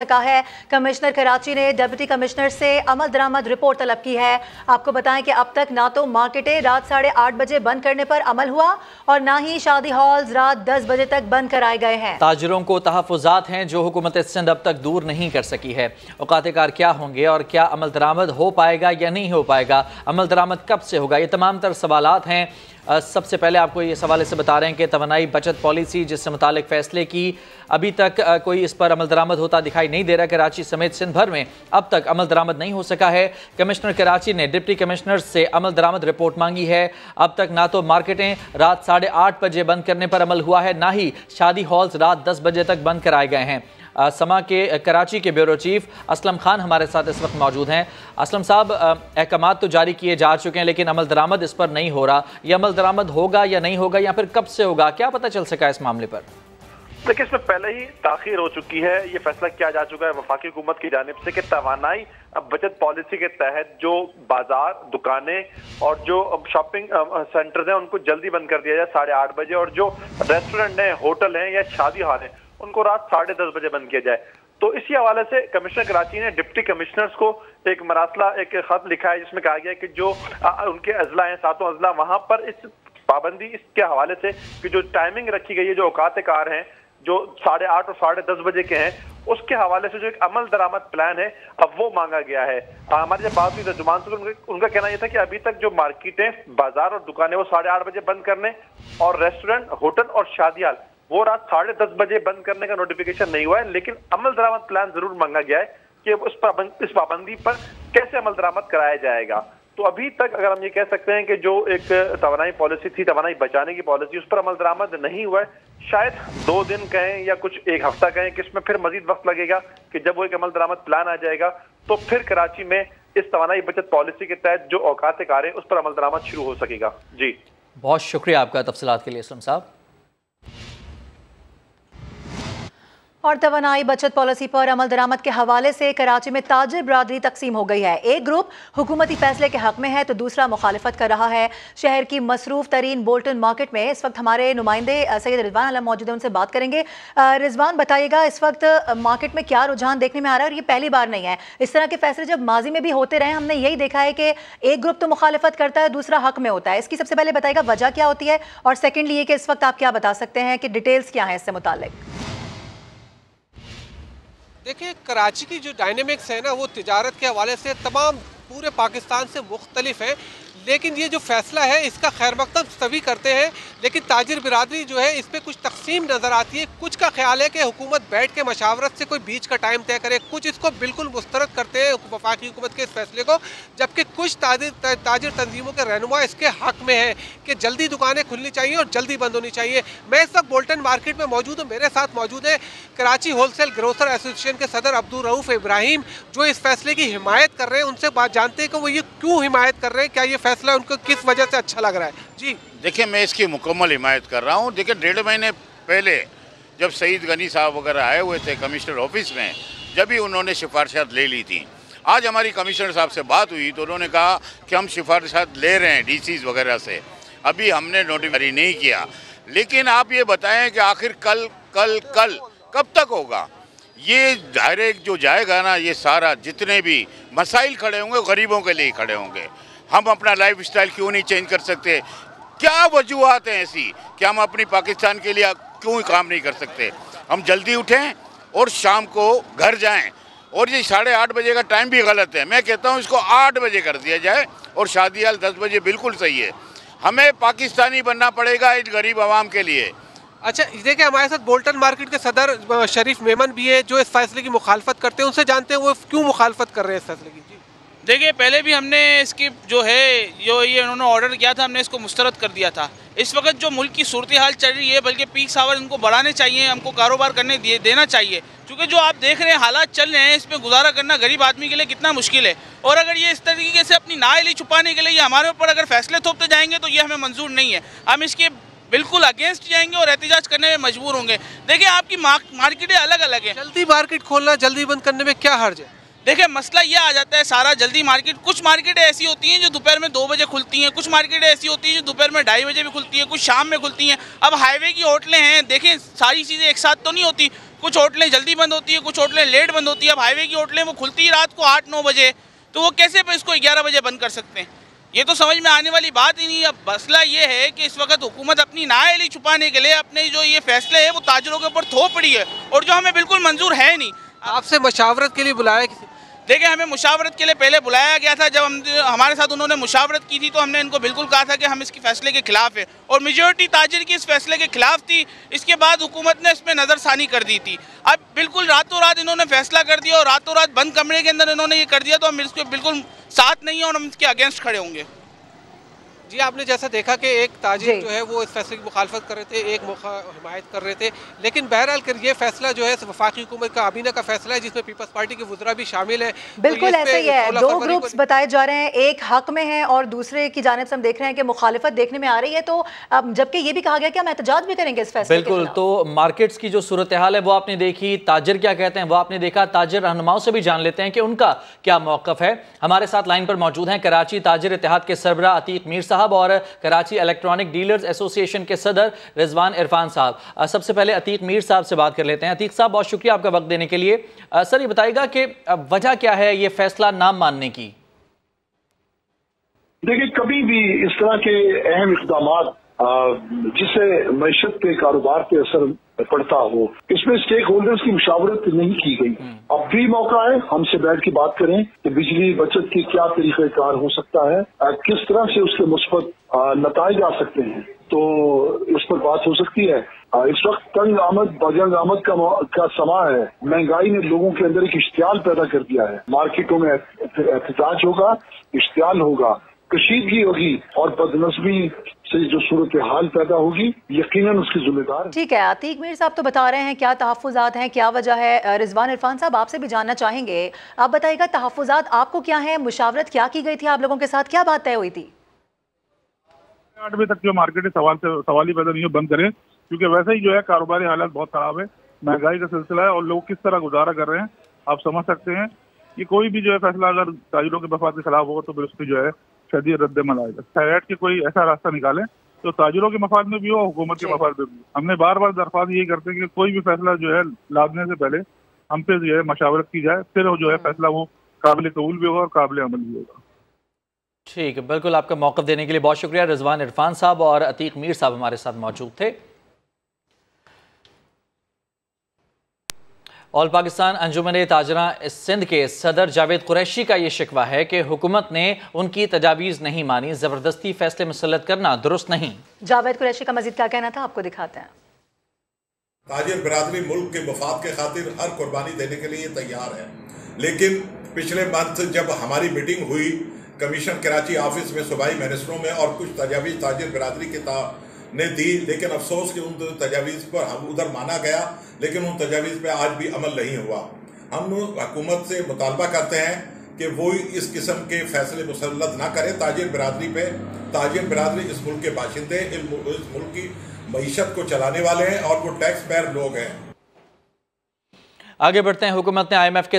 कहा है। कमिश्नर कराची ने डिप्टी कमिश्नर से अमल दरामद रिपोर्ट तलब की है। आपको बताएं कि अब तक ना तो मार्केटें रात 8:30 बजे बंद करने पर अमल हुआ और ना ही शादी हॉल्स रात 10 बजे तक बंद कराए गए हैं। ताजिरों को तहफ़्फ़ुज़ात हैं जो हुकूमत सिंध अब तक दूर नहीं कर सकी है। औकात-ए-कार क्या होंगे और क्या अमल दरामद हो पाएगा या नहीं हो पाएगा, अमल दरामद कब से होगा, ये तमाम तर सवालात हैं। सबसे पहले आपको इस हवाले से बता रहे हैं कि तवानाई बचत पॉलिसी जिससे मुतालिक फ़ैसले की अभी तक कोई इस पर अमल दरामद होता दिखाई नहीं दे रहा। कराची समेत सिंध भर में अब तक अमल दरामद नहीं हो सका है। कमिश्नर कराची ने डिप्टी कमिश्नर से अमल दरामद रिपोर्ट मांगी है। अब तक ना तो मार्केटें रात 8:30 बजे बंद करने पर अमल हुआ है, ना ही शादी हॉल्स रात 10 बजे तक बंद कराए गए हैं। समा के कराची के ब्यूरो चीफ असलम खान हमारे साथ इस वक्त मौजूद हैं। असलम साहब, अहकाम तो जारी किए जा चुके हैं लेकिन अमल दरामद इस पर नहीं हो रहा। ये अमल दरामद होगा या नहीं होगा या फिर कब से होगा, क्या पता चल सका इस मामले पर? देखिए, इसमें पहले ही ताखीर हो चुकी है। ये फैसला किया जा चुका है वफाकी हुकूमत की जानिब से कि तवानाई बचत पॉलिसी के तहत जो बाजार, दुकानें और जो शॉपिंग सेंटर्स हैं उनको जल्दी बंद कर दिया जाए 8:30 बजे, और जो रेस्टोरेंट हैं, होटल हैं या शादी हॉल हैं उनको रात 10:30 बजे बंद किया जाए। तो इसी हवाले से कमिश्नर कराची ने डिप्टी कमिश्नर्स को एक मरासला, एक खत लिखा है जिसमें कहा गया है कि जो उनके अजला हैं, 7 अजला, वहां पर इस पाबंदी इसके हवाले से कि जो टाइमिंग रखी गई है, जो औकात-ए-कार हैं जो 8:30 और 10:30 बजे के हैं, उसके हवाले से जो एक अमल दरामद प्लान है अब वो मांगा गया है। हमारे जब बात हुई तर्जुमान से उनका कहना यह था कि अभी तक जो मार्केटें, बाजार और दुकानें वो 8:30 बजे बंद करने और रेस्टोरेंट, होटल और शादी हॉल वो रात 10:30 बजे बंद करने का नोटिफिकेशन नहीं हुआ है, लेकिन अमल दरामद प्लान जरूर मांगा गया है कि इस पाबंदी पर कैसे अमल दरामद कराया जाएगा। तो अभी तक अगर हम ये कह सकते हैं कि जो एक तवानाई पॉलिसी थी, तवानाई बचाने की पॉलिसी, उस पर अमल दरामद नहीं हुआ है। शायद 2 दिन कहें या कुछ 1 हफ्ता कहें कि इसमें फिर मजीद वक्त लगेगा कि जब वो एक अमल दरामद प्लान आ जाएगा तो फिर कराची में इस तवानाई बचत पॉलिसी के तहत जो औकात-ए-कार है उस पर अमल दरामद शुरू हो सकेगा। जी, बहुत शुक्रिया आपका तफसीलात के लिए असलम साहब। और तवानाई बचत पॉलिसी पर अमल दरामद के हवाले से कराची में ताजिर बरादरी तकसीम हो गई है। एक ग्रुप हुकूमती फैसले के हक में है तो दूसरा मुखालिफत कर रहा है। शहर की मसरूफ तरीन बोल्टन मार्केट में इस वक्त हमारे नुमाइंदे सैयद रिजवान आलम मौजूद हैं, उनसे बात करेंगे। रिजवान, बताइएगा इस वक्त मार्केट में क्या रुझान देखने में आ रहा है? और ये पहली बार नहीं है, इस तरह के फैसले जब माजी में भी होते रहे हमने यही देखा है कि एक ग्रुप तो मुखालिफत करता है, दूसरा हक में होता है। इसकी सबसे पहले बताइएगा वजह क्या होती है, और सेकेंडली ये कि इस वक्त आप क्या बता सकते हैं कि डिटेल्स क्या है इससे मुतालिक? देखिए, कराची की जो डायनेमिक्स है ना, वो तिजारत के हवाले से तमाम पूरे पाकिस्तान से मुख्तलिफ है, लेकिन ये जो फैसला है इसका खैर मकसद सभी करते हैं, लेकिन ताजिर बिरादरी जो है इस पर कुछ तकसीम नज़र आती है। कुछ का ख्याल है कि हुकूमत बैठ के मशावरत से कोई बीच का टाइम तय करे, कुछ इसको बिल्कुल मुस्तरद करते हैं वफाकी हुकूमत के इस फैसले को, जबकि कुछ ताजिर तंजीमों के रहनुमा इसके हक में है कि जल्दी दुकानें खुलनी चाहिए और जल्दी बंद होनी चाहिए। मैं इस वक्त बोल्टन मार्केट में मौजूद हूँ, मेरे साथ मौजूद है कराची होलसेल ग्रोसर एसोसिएशन के सदर अब्दुल रऊफ इब्राहिम, जो इस फैसले की हिमायत कर रहे हैं। उनसे बात जानते हैं कि वो ये क्यों हिमायत कर रहे हैं, क्या ये फैसला उनको किस वजह से अच्छा लग रहा है? जी देखिए, मैं इसकी मुकम्मल हिमायत कर रहा हूँ। देखिए, 1.5 महीने पहले जब सईद गनी साहब वगैरह आए हुए थे कमिश्नर ऑफिस में, जब भी उन्होंने सिफारिशात ले ली थी। आज हमारी कमिश्नर साहब से बात हुई तो उन्होंने कहा कि हम सिफारिशात ले रहे हैं डीसीज वगैरह से, अभी हमने नोटिफाई नहीं किया। लेकिन आप ये बताएं कि आखिर कल कब तक होगा? ये डायरेक्ट जो जाएगा ना, ये सारा जितने भी मसाइल खड़े होंगे गरीबों के लिए खड़े होंगे। हम अपना लाइफ स्टाइल क्यों नहीं चेंज कर सकते? क्या वजूहत हैं ऐसी कि हम अपनी पाकिस्तान के लिए क्यों काम नहीं कर सकते? हम जल्दी उठें और शाम को घर जाएं। और ये 8:30 बजे का टाइम भी गलत है, मैं कहता हूँ इसको 8 बजे कर दिया जाए और शादी हाल 10 बजे बिल्कुल सही है। हमें पाकिस्तानी बनना पड़ेगा इस गरीब आवाम के लिए। अच्छा, देखिए हमारे साथ बोल्टन मार्केट के सदर शरीफ मेमन भी है जो इस फैसले की मुखालफत करते हैं, उनसे जानते हैं वो क्यों मुखालफत कर रहे हैं इस फैसले की। देखिए, पहले भी हमने इसकी जो है ये उन्होंने ऑर्डर किया था, हमने इसको मुस्तरद कर दिया था। इस वक्त जो मुल्क की सूरत हाल चल रही है, बल्कि पीक आवर इनको बढ़ाने चाहिए, हमको कारोबार करने देना चाहिए, क्योंकि जो आप देख रहे हैं हालात चल रहे हैं, इसमें गुजारा करना गरीब आदमी के लिए कितना मुश्किल है। और अगर ये इस तरीके से अपनी नाअहली छुपाने के लिए ये हमारे ऊपर अगर फैसले थोपते जाएंगे तो ये हमें मंजूर नहीं है। हम इसके बिल्कुल अगेंस्ट जाएंगे और एहतजाज करने में मजबूर होंगे। देखिए, आपकी मार्केटें अलग अलग हैं, जल्दी मार्केट खोलना, जल्दी बंद करने में क्या हर्ज है? देखिए, मसला ये आ जाता है सारा जल्दी मार्केट, कुछ मार्केटें ऐसी होती हैं जो दोपहर में 2 बजे खुलती हैं, कुछ मार्केटें ऐसी होती हैं जो दोपहर में 2:30 बजे भी खुलती हैं, कुछ शाम में खुलती हैं। अब हाईवे की होटलें हैं, देखें सारी चीज़ें एक साथ तो नहीं होती, कुछ होटलें जल्दी बंद होती है, कुछ होटलें लेट बंद होती है। अब हाईवे की होटलें वो खुलती है रात को 8-9 बजे, तो वो कैसे इसको 11 बजे बंद कर सकते हैं? ये तो समझ में आने वाली बात ही नहीं है। अब मसला ये है कि इस वक्त हुकूमत अपनी नाअहली छुपाने के लिए अपने जो ये फैसले हैं वो ताजरों के ऊपर थोप पड़ी है, और जो हमें बिल्कुल मंजूर है नहीं। आपसे मशावरत के लिए बुलाया किसी? देखिए, हमें मुशावरत के लिए पहले बुलाया गया था। जब हमारे साथ उन्होंने मुशावरत की थी तो हमने इनको बिल्कुल कहा था कि हम इसके फैसले के खिलाफ है, और मेजॉरिटी ताजिर की इस फैसले के खिलाफ थी। इसके बाद हुकूमत ने इसमें नज़रसानी कर दी थी। अब बिल्कुल रातों रात इन्होंने फैसला कर दिया और रातों रात बंद कमरे के अंदर इन्होंने ये कर दिया, तो हम इसके बिल्कुल साथ नहीं है और हम इसके अगेंस्ट खड़े होंगे। जी, आपने जैसा देखा कि एक ताजिर जो है वो इस फैसले की मुखालफत कर रहे थे, एक हिमायत कर रहे थे, लेकिन बहरहाल कर ये फैसला जो है वफाकी हुकूमत का आमीना का फैसला है, जिसमें पीपल्स पार्टी के वुज़रा भी शामिल है। बिल्कुल ऐसा ही है। दो ग्रुप्स बताए जा रहे हैं, एक हक में है और दूसरे की जानिब से हम देख रहे हैं कि मुखालिफत देखने में आ रही है। तो जबकि ये भी कहा गया कि हम एहतजाज भी करेंगे इस फैसले। बिल्कुल, तो मार्केट्स की जो सूरत हाल है वो आपने देखी, ताजिर क्या कहते हैं वो आपने देखा। ताजिर रहनुमाओं से भी जान लेते हैं कि उनका क्या मौक़िफ़ है। हमारे साथ लाइन पर मौजूद हैं कराची ताजिर इत्तेहाद के सरबराह अतीक मीर साहब और कराची इलेक्ट्रॉनिक डीलर्स एसोसिएशन के सदर रिजवान इरफान साहब। सबसे पहले अतीक मीर साहब से बात कर लेते हैं। अतीक साहब, बहुत शुक्रिया आपका वक्त देने के लिए। सर, ये बताइएगा कि वजह क्या है ये फैसला ना मानने की? देखिए, कभी भी इस तरह के अहम इक़दामात जिससे मईशत पे, कारोबार पे असर पड़ता हो, इसमें स्टेक होल्डर्स की मुशावरत नहीं की गई। अब भी मौका है हमसे बैठ के बात करें कि बिजली बचत के क्या तरीक़ेकार हो सकता है, किस तरह से उसके मुस्बत नताइज आ सकते हैं, तो इस पर बात हो सकती है। इस वक्त तंग आमद बजंग आमद का समा है। महंगाई ने लोगों के अंदर एक इश्तियाल पैदा कर दिया है। मार्केटों में एहतजाज होगा, इश्तियाल होगा, कशीदगी होगी और बदनज़मी से जो सूरत हाल पैदा होगी, यकीनन उसकी जिम्मेदार। ठीक है, अतीक मीर साहब तो बता रहे हैं क्या तहफ़्फ़ुज़ात हैं, क्या वजह है। रिजवान इरफान साहब, आपसे भी जानना चाहेंगे, आप बताइएगा तहफ़्फ़ुज़ात आपको क्या है, मुशावरत क्या की गई थी आप लोगों के साथ, क्या बात तय हुई थी? 8 बजे तक जो मार्केट सवाल ही पैदा नहीं हो, बंद करें, क्योंकि वैसे ही जो है कारोबारी हालात बहुत खराब है, महंगाई का सिलसिला है और लोग किस तरह गुजारा कर रहे हैं आप समझ सकते हैं। कि कोई भी जो है फैसला अगर ताजिरों के मफाद के खिलाफ होगा तो फिर उसकी जो है शदीद रद्द-ए-अमल आएगा। बैठ के कोई ऐसा रास्ता निकालें तो ताजिरों के मफाद में भी हो, हुकूमत के मफाद में भी। हमने बार बार दरख्वास्त यही करते हैं कि कोई भी फैसला जो है लादने से पहले हम पे जो है मशावरत की जाए, फिर जो है फैसला वो काबिल कबूल भी होगा और काबिल अमल भी होगा। ठीक है, बिल्कुल, आपका मौक़िफ़ देने के लिए बहुत शुक्रिया। रिजवान इरफान साहब और अतीक मीर साहब हमारे साथ मौजूद थे। ऑल पाकिस्तान अंजुमन ताजरा सिंध के सदर जावेद कुरैशी का ये शिकवा है कि हुकूमत ने उनकी तजावीज़ नहीं मानी, ज़बरदस्ती फैसले मुसल्लत करना दुरुस्त नहीं। जावेद कुरैशी का मज़ीद क्या कहना था, आपको दिखाते हैं। ताजिर बिरादरी मुल्क के मफाद के खातिर हर कुर्बानी देने के लिए तैयार है, लेकिन पिछले मंथ जब हमारी मीटिंग हुई कमीशन कराची ऑफिस में सूबाई मिनिस्टरों में और कुछ तजावीज़ ताजिर बिरादरी के ने दी, लेकिन अफसोस कि उन तजावीज़ पर हम उधर माना गया, लेकिन उन तजावीज़ पर आज भी अमल नहीं हुआ। हम हुकूमत से मुतालबा करते हैं कि वो इस किस्म के फैसले मुसल्लत ना करे ताजिर बिरादरी पे। ताजिर बिरादरी इस मुल्क के बाशिंदे, इस मुल्क की मईशत को चलाने वाले हैं और वो टैक्स पेयर लोग हैं। आगे बढ़ते हैं। हुकूमत ने IMF के